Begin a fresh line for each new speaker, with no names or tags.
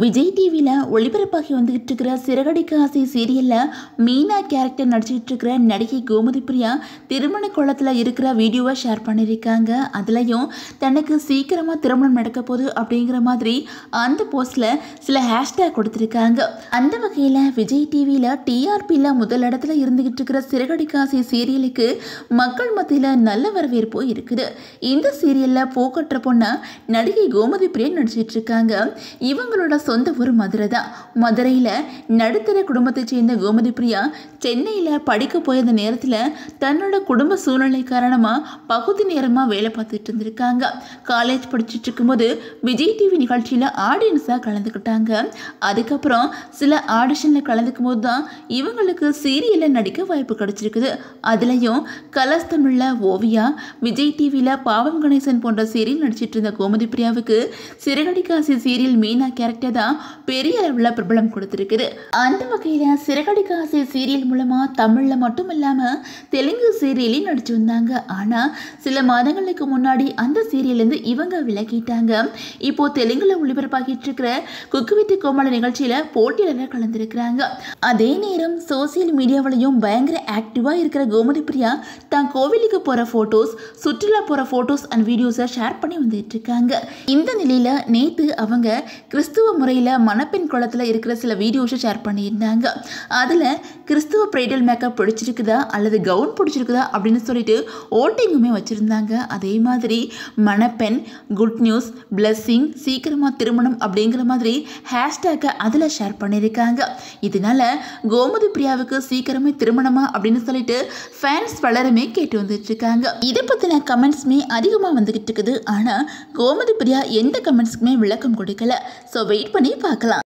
விஜய் டிவியில் ஒளிபரப்பாகி வந்துகிட்டு இருக்கிற சிறகடிக்க ஆசை சீரியலில் மீனா கேரக்டர் நடிச்சிட்டு இருக்கிற நடிகை கோமதி பிரியா திருமண கோலத்தில் இருக்கிற வீடியோவை ஷேர் பண்ணியிருக்காங்க. அதுலேயும் தனக்கு சீக்கிரமாக திருமணம் நடக்க போகுது அப்படிங்கிற மாதிரி அந்த போஸ்டில் சில ஹேஷ்டேக் கொடுத்துருக்காங்க. அந்த வகையில் விஜய் டிவியில் டிஆர்பியில் முதல் இடத்துல இருந்துகிட்டு இருக்கிற சிறகடிக்க ஆசை சீரியலுக்கு மக்கள் மத்தியில் நல்ல வரவேற்பு இருக்குது. இந்த சீரியலில் போக்கற்ற பொண்ணா நடிகை கோமதி பிரியா நடிச்சிட்டு இருக்காங்க. இவங்களோட சொந்த ஊர் மதுரை தான். மதுரையில் நடுத்தர குடும்பத்தை சேர்ந்த கோமதி பிரியா சென்னையில் படிக்க போயிருந்த நேரத்தில் தன்னோட குடும்ப சூழ்நிலை காரணமாக பகுதி நேரமாக வேலை பார்த்துட்டு இருந்திருக்காங்க. காலேஜ் படிச்சுட்டு இருக்கும்போது விஜய் டிவி நிகழ்ச்சியில் ஆடியன்ஸாக கலந்துக்கிட்டாங்க. அதுக்கப்புறம் சில ஆடிஷனில் கலந்துக்கும் போது தான் இவங்களுக்கு சீரியலில் நடிக்க வாய்ப்பு கிடைச்சிருக்குது. அதுலேயும் கலர்ஸ் தமிழில் ஓவியா, விஜய் டிவியில் பாவம் கணேசன் போன்ற சீரியல் நடிச்சிட்டு இருந்த கோமதி பிரியாவுக்கு சிறகடிக்க ஆசை சீரியல் மீனா கேரக்டர் தான் பெரிய அளவில் பிரபலம் கொடுத்திருக்குது. அந்த வகையில் சிறகடிக்க ஆசை சீரியல் மூலமா தமிழில் மட்டும் இல்லாமல் தெலுங்கு சீரியலையும் நடிச்சு வந்தாங்க. ஆனால் சில மாதங்களுக்கு முன்னாடி அந்த சீரியல்லேருந்து இவங்க விலகிட்டாங்க. இப்போ தெலுங்குல ஒளிபரப்பாகிட்டு இருக்கிற குக்கு வித் கோமாளி நிகழ்ச்சியில் போட்டியாளராக கலந்துருக்கிறாங்க. அதே நேரம் சோசியல் மீடியாவிலையும் பயங்கர ஆக்டிவாக இருக்கிற கோமதி பிரியா தான் கோவிலுக்கு போகிற ஃபோட்டோஸ், சுற்றுலா போகிற ஃபோட்டோஸ் அண்ட் வீடியோஸை ஷேர் பண்ணி வந்துட்டு இருக்காங்க. இந்த நிலையில் நேற்று அவங்க கிறிஸ்துவ முறையில் மணப்பெண் குளத்தில் இருக்கிற சில வீடியோஸை ஷேர் பண்ணியிருந்தாங்க. அதில் கிறிஸ்துவ பிரைடல் மேக்கப் பிடிச்சிருக்குதா அல்லது கவுன் பிடிச்சிருக்குதா அப்படின்னு சொல்லிட்டு ஓட்டிங்குமே வச்சுருந்தாங்க. அதே மாதிரி மணப்பெண், குட் நியூஸ், பிளஸ்ஸிங், சீக்கிரமாக திருமணம் அப்படிங்கிற மாதிரி ஹேஷ்டேக்கை அதில் ஷேர் பண்ணியிருக்காங்க. இதனால கோமதி பிரியாவுக்கு சீக்கிரமே திருமணமா அப்படின்னு சொல்லிட்டு ஃபேன்ஸ் பலருமே கேட்டு வந்துட்டு இருக்காங்க. இதை பற்றின கமெண்ட்ஸுமே அதிகமாக வந்துகிட்டு இருக்குது. ஆனால் கோமதி பிரியா எந்த கமெண்ட்ஸ்க்குமே விளக்கம் கொடுக்கல. ஸோ வெயிட் பண்ணி பார்க்கலாம்.